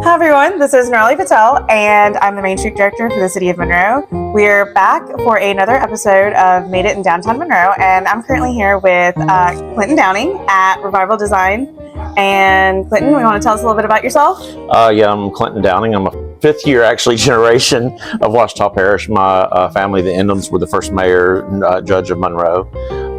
Hi everyone, this is Nirali Patel and I'm the Main Street Director for the City of Monroe. We're back for another episode of Made It in Downtown Monroe, and I'm currently here with Clinton Downing at Revival Design. And Clinton, you want to tell us a little bit about yourself? Yeah, I'm Clinton Downing. I'm a fifth year, actually, generation of Ouachita Parish. My family, the Endhams, were the first mayor and judge of Monroe.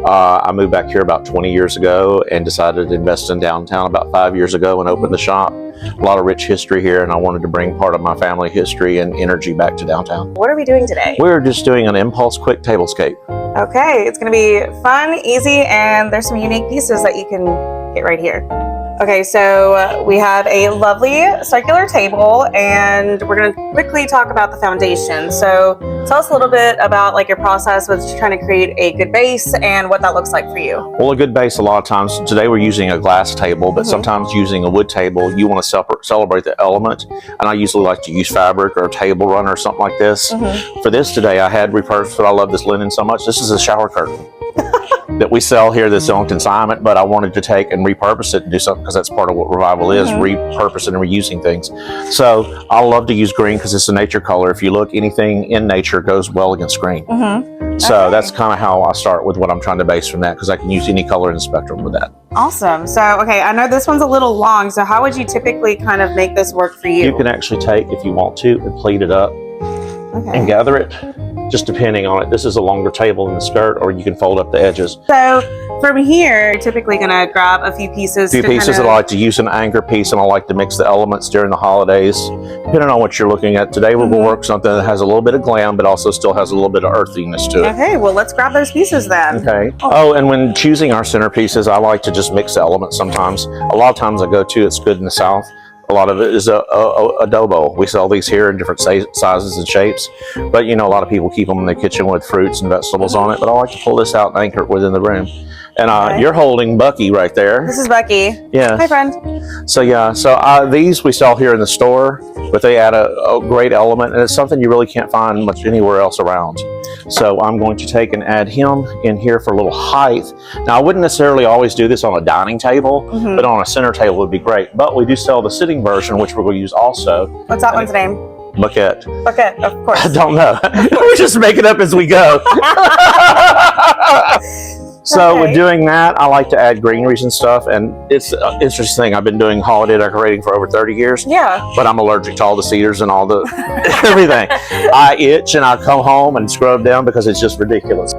I moved back here about 20 years ago and decided to invest in downtown about 5 years ago and opened the shop. A lot of rich history here, and I wanted to bring part of my family history and energy back to downtown. What are we doing today? We're just doing an impulse quick tablescape. Okay, it's going to be fun, easy, and there's some unique pieces that you can get right here. Okay, so we have a lovely circular table, and we're going to quickly talk about the foundation. So tell us a little bit about like your process with trying to create a good base and what that looks like for you. Well, a good base, a lot of times, today we're using a glass table, but sometimes using a wood table, you want to celebrate the element. And I usually like to use fabric or a table runner or something like this. For this today, I had repurposed, but I love this linen so much. This is a shower curtain that we sell here that's on consignment, but I wanted to take and repurpose it and do something, because that's part of what Revival is, repurposing and reusing things. So I love to use green because it's a nature color. If you look, anything in nature goes well against green. So that's kind of how I start with what I'm trying to base from that, because I can use any color in the spectrum with that. Awesome. So, okay, I know this one's a little long, so how would you typically kind of make this work for you? You can actually take, if you want to, and pleat it up and gather it, just depending on it. This is a longer table in the skirt, or you can fold up the edges. So from here, you're typically going to grab a few pieces. That I like to use an anchor piece, and I like to mix the elements during the holidays, depending on what you're looking at. Today we'll work something that has a little bit of glam, but also still has a little bit of earthiness to it. Okay, well, let's grab those pieces then. Okay. Oh, and when choosing our centerpieces, I like to just mix the elements sometimes. A lot of times I go to, it's good in the South. A lot of it is adobo. We sell these here in different sizes and shapes, but you know, a lot of people keep them in the kitchen with fruits and vegetables on it, but I like to pull this out and anchor it within the room. And you're holding Bucky right there. This is Bucky. Yeah. Hi, friend. So yeah, these we sell here in the store, but they add a great element, and it's something you really can't find much anywhere else around. So I'm going to take and add him in here for a little height. Now, I wouldn't necessarily always do this on a dining table, but on a center table would be great. But we do sell the sitting version, which we're going to use also. What's that one's name? Bucket. Bucket, of course. I don't know. We just make it up as we go. So with doing that, I like to add greeneries and stuff, and it's an interesting thing. I've been doing holiday decorating for over 30 years. Yeah. But I'm allergic to all the cedars and all the everything. I itch and I come home and scrub down because it's just ridiculous.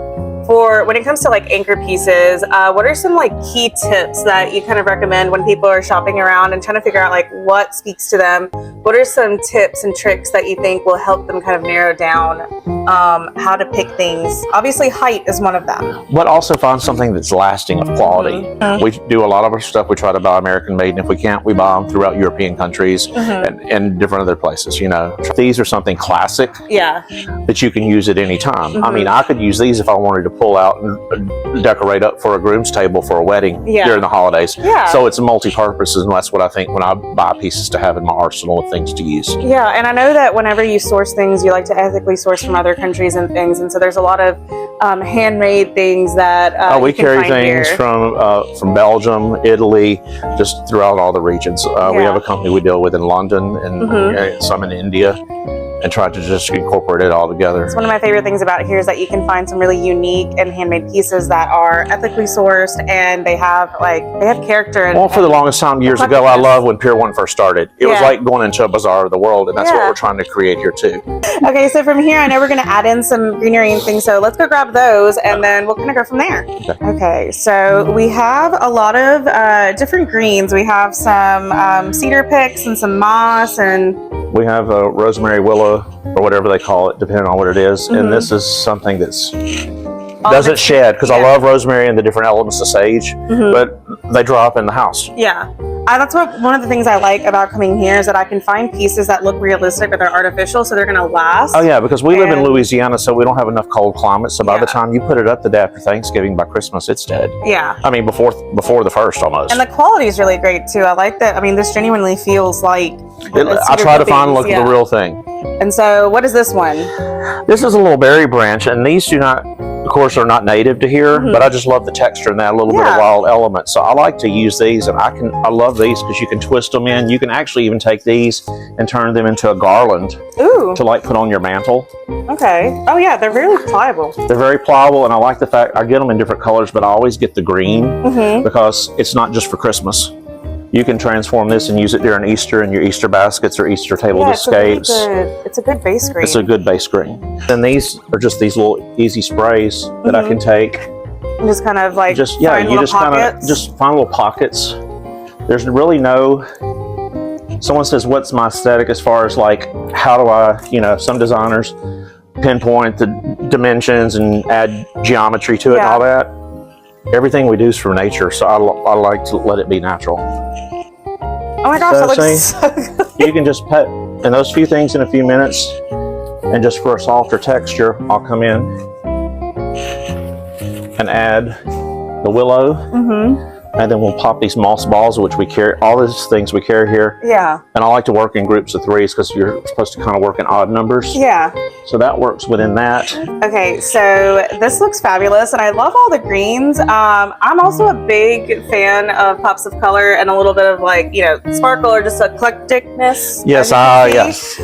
For when it comes to like anchor pieces, what are some like key tips that you kind of recommend when people are shopping around and trying to figure out like what speaks to them? What are some tips and tricks that you think will help them kind of narrow down how to pick things? Obviously, height is one of them. But also find something that's lasting, of quality. We do a lot of our stuff. We try to buy American made, and if we can't, we buy them throughout European countries and different other places. You know, these are something classic that you can use at any time. I mean, I could use these if I wanted to pull out and decorate up for a groom's table for a wedding during the holidays. So it's multi-purpose, and that's what I think when I buy pieces to have in my arsenal of things to use. Yeah, and I know that whenever you source things, you like to ethically source from other countries and things, and so there's a lot of handmade things that we carry things from Belgium, Italy, just throughout all the regions. We have a company we deal with in London and some in India, and try to just incorporate it all together. It's one of my favorite things about here is that you can find some really unique and handmade pieces that are ethically sourced, and they have character. And, well, for the longest time, years ago, I loved when Pier 1 first started. It was like going into a bazaar of the world, and that's what we're trying to create here too. Okay, so from here, I know we're going to add in some greenery and things, so let's go grab those, and then we'll kind of go from there. Okay, so we have a lot of different greens. We have some cedar picks and some moss, and we have a rosemary willow, or whatever they call it, depending on what it is. And this is something that's doesn't shed, because I love rosemary and the different elements of sage, but they draw up in the house. Yeah. That's one of the things I like about coming here is that I can find pieces that look realistic, but they're artificial, so they're going to last. Oh yeah, because we live in Louisiana, so we don't have enough cold climate. So by the time you put it up the day after Thanksgiving, by Christmas, it's dead. Yeah. I mean, before the first almost. And the quality is really great too. I like that. I mean, this genuinely feels like I try to find the real thing. And so, what is this one? This is a little berry branch, and these do not Of course, they're not native to here, but I just love the texture and that little bit of wild element. So I like to use these, and I love these because you can twist them in. You can actually even take these and turn them into a garland to like put on your mantle. Okay. Oh yeah, they're really pliable. They're very pliable, and I like the fact I get them in different colors, but I always get the green because it's not just for Christmas. You can transform this and use it during Easter in your Easter baskets or Easter tablescapes. It's a good base green. It's a good base green. And these are just these little easy sprays that I can take. And just kind of like just find little pockets. Just find little pockets. There's really no. Someone says, "What's my aesthetic as far as like how do I?" You know, some designers pinpoint the dimensions and add geometry to it and all that. Everything we do is from nature, so I like to let it be natural. Oh my gosh, that looks so good. You can just put in those few things in a few minutes, and just for a softer texture, I'll come in and add the willow, and then we'll pop these moss balls, which we carry, all these things we carry here. Yeah. And I like to work in groups of 3s because you're supposed to kind of work in odd numbers. Yeah. So that works within that. Okay, so this looks fabulous, and I love all the greens. I'm also a big fan of pops of color and a little bit of like, you know, sparkle or just eclecticness. Yes, yes.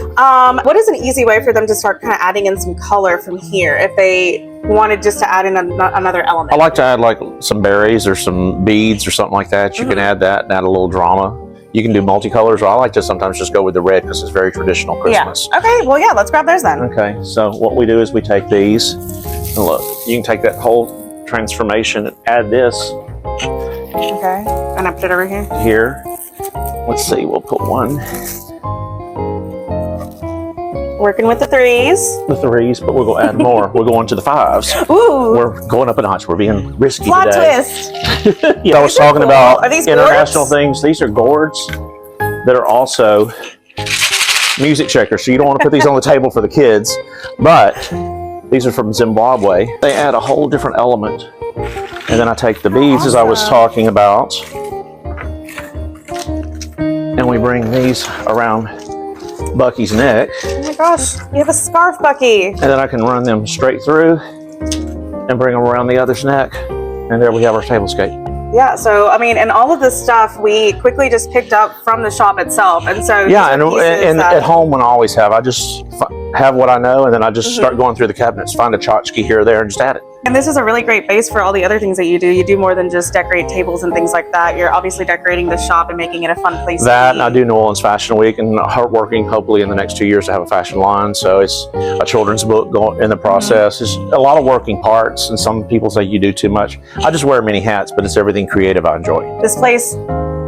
What is an easy way for them to start kind of adding in some color from here if they wanted just to add in another element? I like to add like some berries or some beads or something like that. You can add that and add a little drama. You can do multicolors, or I like to sometimes just go with the red because it's very traditional Christmas. Yeah. Okay, well, yeah, let's grab those then. Okay, so what we do is we take these, and look, you can take that whole transformation and add this. Okay, and I put it over here. Here. Let's see, we'll put one. Working with the 3s. The 3s, but we'll go add more. We're going to the 5s. Ooh. We're going up a notch. We're being risky Plot today. twist. Yeah, I was talking about Are these international gourds? things. These are gourds that are also music shakers. So you don't want to put these on the table for the kids, but these are from Zimbabwe. They add a whole different element. And then I take the beads, as I was talking about, and we bring these around Bucky's neck. Oh my gosh, you have a scarf, Bucky. And then I can run them straight through and bring them around the other's neck. And there we have our tablescape. Yeah, so I mean, and all of this stuff we quickly just picked up from the shop itself. And so yeah, and at home when I always have, I just have what I know, and then I just start going through the cabinets, find a tchotchke here or there, and just add it. And this is a really great base for all the other things that you do. You do more than just decorate tables and things like that. You're obviously decorating the shop and making it a fun place That, to and be. I do New Orleans Fashion Week, and working hopefully in the next 2 years to have a fashion line. So it's a children's book going in the process. It's a lot of working parts, and some people say you do too much. I just wear many hats, but it's everything creative I enjoy. This place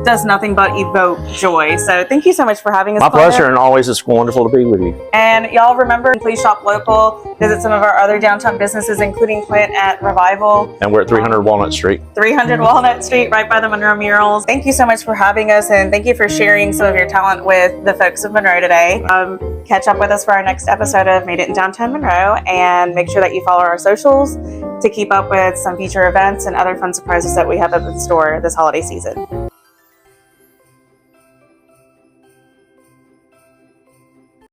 does nothing but evoke joy. So thank you so much for having us. My Claire. pleasure, and always it's wonderful to be with you. And y'all remember, please shop local. Visit some of our other downtown businesses, including Plant at Revival. And we're at 300 Walnut Street. 300 Walnut Street, right by the Monroe murals. Thank you so much for having us, and thank you for sharing some of your talent with the folks of Monroe today. Catch up with us for our next episode of Made It in Downtown Monroe, and make sure that you follow our socials to keep up with some future events and other fun surprises that we have up in store this holiday season.